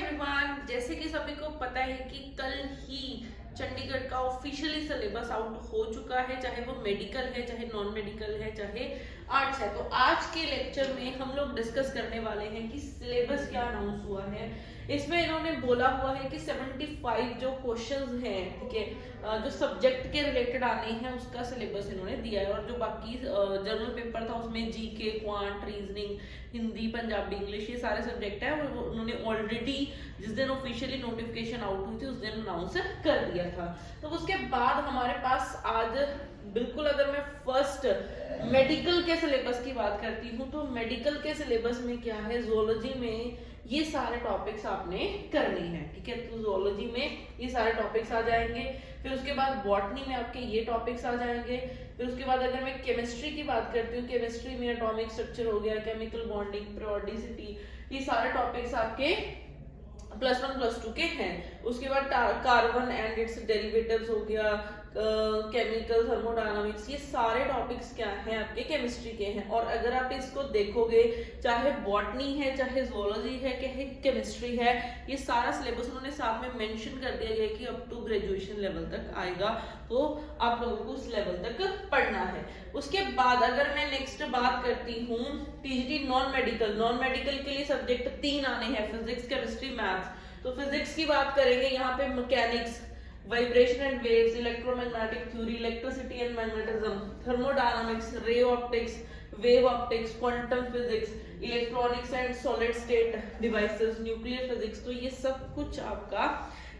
Everyone, जैसे कि सभी को पता है कि कल ही चंडीगढ़ का ऑफिशियली सिलेबस आउट हो चुका है, चाहे वो मेडिकल है, चाहे नॉन मेडिकल है, चाहे आर्ट्स है। तो आज के लेक्चर में हम लोग डिस्कस करने वाले हैं कि सिलेबस क्या अनाउंस हुआ है। इसमें इन्होंने बोला हुआ है कि 75 जो क्वेश्चंस हैं, ठीक है, जो सब्जेक्ट के रिलेटेड आने हैं उसका सिलेबस इन्होंने दिया है। और जो बाकी जनरल पेपर था उसमें GK, quant, reasoning, Hindi, Punjabi, English, ये सारे सब्जेक्ट है वो उन्होंने ऑलरेडी जिस दिन ऑफिशियली नोटिफिकेशन आउट हुई थी उस दिन अनाउंस कर दिया था। तो उसके बाद हमारे पास आज बिल्कुल, अगर मैं फर्स्ट मेडिकल के सिलेबस की बात करती हूँ तो मेडिकल के सिलेबस में क्या है, जोलॉजी में ये सारे टॉपिक्स आपने करने हैं, ठीक है। तो जोलॉजी में ये सारे टॉपिक्स आ जाएंगे। फिर उसके बाद बॉटनी में आपके ये टॉपिक्स आ जाएंगे। फिर उसके बाद अगर मैं केमिस्ट्री की बात करती हूँ, केमिस्ट्री में एटॉमिक स्ट्रक्चर हो गया, केमिकल बॉन्डिंग, पेरियोडिसिटी, ये सारे टॉपिक्स आपके +1 +2 के हैं। उसके बाद कार्बन एंड इट्स डेरिवेटिव्स हो गया, केमिकल, थर्मोडायनामिक्स, ये सारे टॉपिक्स क्या हैं आपके केमिस्ट्री के हैं। और अगर आप इसको देखोगे, चाहे बॉटनी है, चाहे जोलॉजी है, चाहे केमिस्ट्री है, ये सारा सिलेबस उन्होंने साथ में मेंशन कर दिया गया कि अप टू ग्रेजुएशन लेवल तक आएगा, तो आप लोगों को उस लेवल तक पढ़ना है। उसके बाद अगर मैं नेक्स्ट बात करती हूँ TGT non medical, non medical के लिए सब्जेक्ट 3 आने हैं, फिजिक्स, केमिस्ट्री, मैथ्स। तो फिजिक्स की बात करेंगे, यहाँ पे mechanics, vibration and waves, electromagnetic theory, electricity and magnetism, thermodynamics, ray optics, wave optics, quantum physics, electronics and solid state devices, nuclear physics. तो ये सब कुछ आपका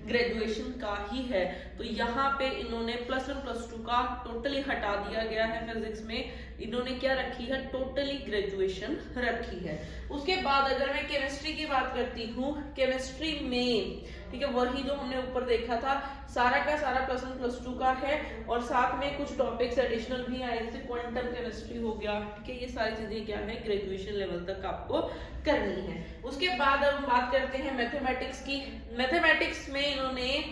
ग्रेजुएशन का ही है। तो यहाँ पे इन्होंने +1 +2 का टोटली हटा दिया गया है। फिजिक्स में इन्होंने क्या रखी है, टोटली ग्रेजुएशन रखी है। उसके बाद अगर मैं केमिस्ट्री की बात करती हूँ, केमिस्ट्री में, ठीक है, वही जो हमने ऊपर देखा था सारा का सारा +1 +2 का है। और साथ में कुछ टॉपिक्स एडिशनल भी आए, जैसे क्वांटम केमिस्ट्री हो गया, ठीक है। ये सारी चीजें क्या है, ग्रेजुएशन लेवल तक आपको करनी है। उसके बाद अब हम बात करते हैं मैथमेटिक्स की। मैथमेटिक्स में इन्होंने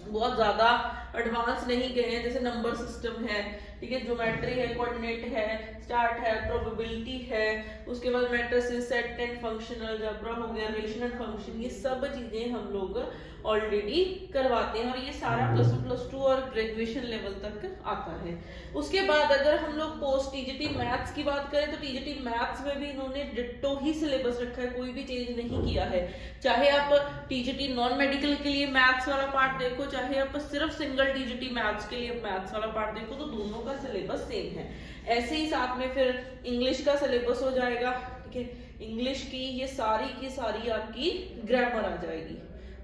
बहुत ज्यादा एडवांस नहीं गए हैं, जैसे नंबर सिस्टम है, ठीक है, ज्योमेट्री है, कोऑर्डिनेट है, स्टार्ट है, प्रोबेबिलिटी है, उसके बाद matrices, set and function, algebra हो गया, रिलेशन एंड फंक्शन, ये सब चीजें हम लोग ऑलरेडी करवाते हैं। और ये सारा +1 +2 और ग्रेजुएशन लेवल तक आता है। उसके बाद अगर हम लोग पोस्ट टीजीटी मैथ्स की बात करें तो टीजीटी मैथ्स में भी इन्होंने डिट्टो ही सिलेबस रखा है, कोई भी चेंज नहीं किया है। चाहे आप टीजीटी नॉन मेडिकल के लिए मैथ्स वाला पार्ट देखो, चाहे आप सिर्फ सिंगल टीजीटी मैथ्स के लिए मैथ्स वाला पार्ट देखो, तो दोनों का सिलेबस सेम है। ऐसे ही साथ में फिर इंग्लिश का सिलेबस हो जाएगा, ठीक है। इंग्लिश की ये सारी की सारी आपकी ग्रामर आ जाएगी,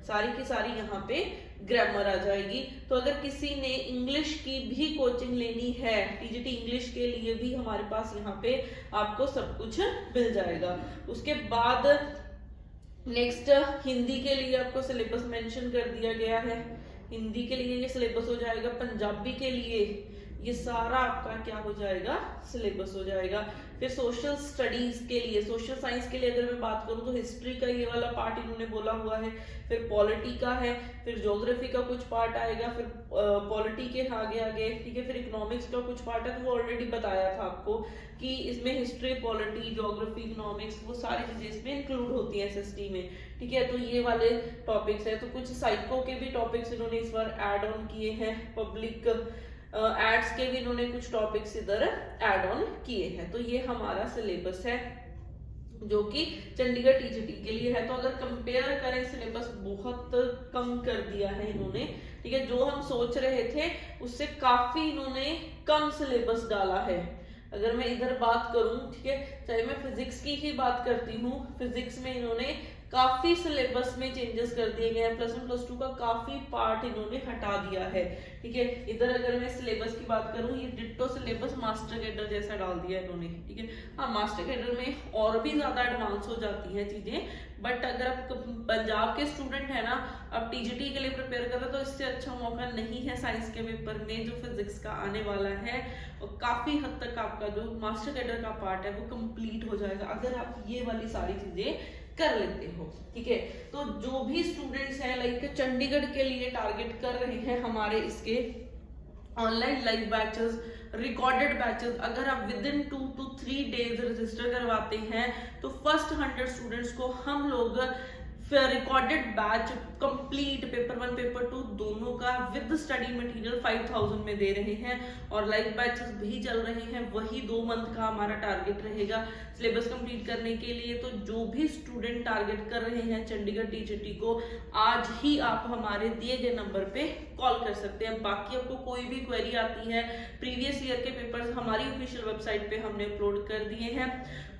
सारी की सारी यहाँ पे ग्रामर आ जाएगी। तो अगर किसी ने इंग्लिश की भी कोचिंग लेनी है, टीजीटी इंग्लिश के लिए भी हमारे पास यहाँ पे आपको सब कुछ मिल जाएगा। उसके बाद नेक्स्ट हिंदी के लिए आपको सिलेबस मेंशन कर दिया गया है, हिंदी के लिए ये सिलेबस हो जाएगा। पंजाबी के लिए ये सारा आपका क्या हो जाएगा, सिलेबस हो जाएगा। फिर सोशल स्टडीज के लिए, सोशल साइंस के लिए अगर मैं बात करूं तो हिस्ट्री का ये वाला पार्ट इन्होंने बोला हुआ है, फिर पॉलिटी का है, फिर ज्योग्राफी का कुछ पार्ट आएगा, फिर पॉलिटी के आगे आगे, ठीक है, फिर इकोनॉमिक्स का कुछ पार्ट है। तो वो ऑलरेडी बताया था आपको कि इसमें हिस्ट्री, पॉलिटी, ज्योग्राफी, इकोनॉमिक्स, वो सारी चीजें इसमें इंक्लूड होती है एसएसटी में, ठीक है। तो ये वाले टॉपिक्स है। तो कुछ साइको के भी टॉपिक्स इन्होंने इस बार ऐड ऑन किए हैं, पब्लिक एड्स के भी इन्होंने कुछ टॉपिक्स इधर ऐड ऑन किए हैं। तो ये हमारा सिलेबस है जो कि चंडीगढ़ टीजीटी के लिए है। तो अगर कंपेयर करें, सिलेबस बहुत कम कर दिया है इन्होंने, ठीक है। जो हम सोच रहे थे उससे काफी इन्होंने कम सिलेबस डाला है। अगर मैं इधर बात करूं, ठीक है, चाहे मैं फिजिक्स की ही बात करती हूँ, फिजिक्स में इन्होंने काफी सिलेबस में चेंजेस कर दिए गए हैं। +1 +2 का काफी पार्ट इन्होंने हटा दिया है, ठीक है। इधर अगर मैं सिलेबस की बात करूं, ये डिट्टो सिलेबस मास्टर कैडर जैसा डाल दिया इन्होंने, ठीक है। हाँ, मास्टर कैडर में और भी ज्यादा एडवांस हो जाती है चीजें, बट अगर आप पंजाब के स्टूडेंट है ना, आप टीजीटी के लिए प्रिपेयर कर रहे हो तो इससे अच्छा मौका नहीं है साइंस के पेपर में जो फिजिक्स का आने वाला है। और काफी हद तक आपका जो मास्टर कैडर का पार्ट है वो कंप्लीट हो जाएगा अगर आप ये वाली सारी चीजें कर लेते हो, ठीक है। तो जो भी स्टूडेंट्स हैं लाइक चंडीगढ़ के लिए टारगेट कर रहे हैं हमारे इसके online live batches, recorded batches, अगर आप with in 2 to 3 days register करवाते हैं तो फर्स्ट 100 स्टूडेंट्स को हम लोग recorded batch complete paper 1 paper 2 दोनों का विद स्टडी मटेरियल 5000 में दे रहे हैं और लाइव बैचेस भी चल रहे हैं। वही 2 मंथ का हमारा टारगेट रहेगा सिलेबस कंप्लीट करने के लिए। तो जो भी स्टूडेंट टारगेट कर रहे हैं चंडीगढ़ टीचटी को, आज ही आप हमारे दिए गए नंबर पे कॉल कर सकते हैं। बाकी आपको कोई भी क्वेरी आती है, प्रीवियस ईयर के पेपर्स हमारी ऑफिशियल वेबसाइट पे हमने अपलोड कर दिए हैं।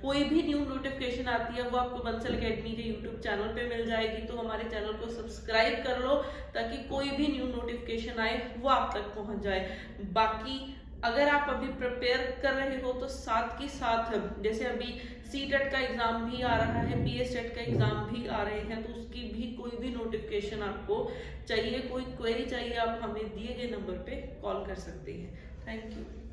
कोई भी न्यू नोटिफिकेशन आती है वो आपको बंसल अकेडमी के यूट्यूब चैनल पे मिल जाएगी। तो हमारे चैनल को सब्सक्राइब कर लो ताकि कोई भी न्यू नोटिफिकेशन आए वो आप तक पहुंच जाए। बाकी अगर आप अभी प्रिपेयर कर रहे हो तो साथ के साथ जैसे अभी सीटेट का एग्जाम भी आ रहा है, पीएसटेट का एग्जाम भी आ रहे हैं, तो उसकी भी कोई भी नोटिफिकेशन आपको चाहिए, कोई क्वेरी चाहिए, आप हमें दिए गए नंबर पे कॉल कर सकते हैं। Thank you.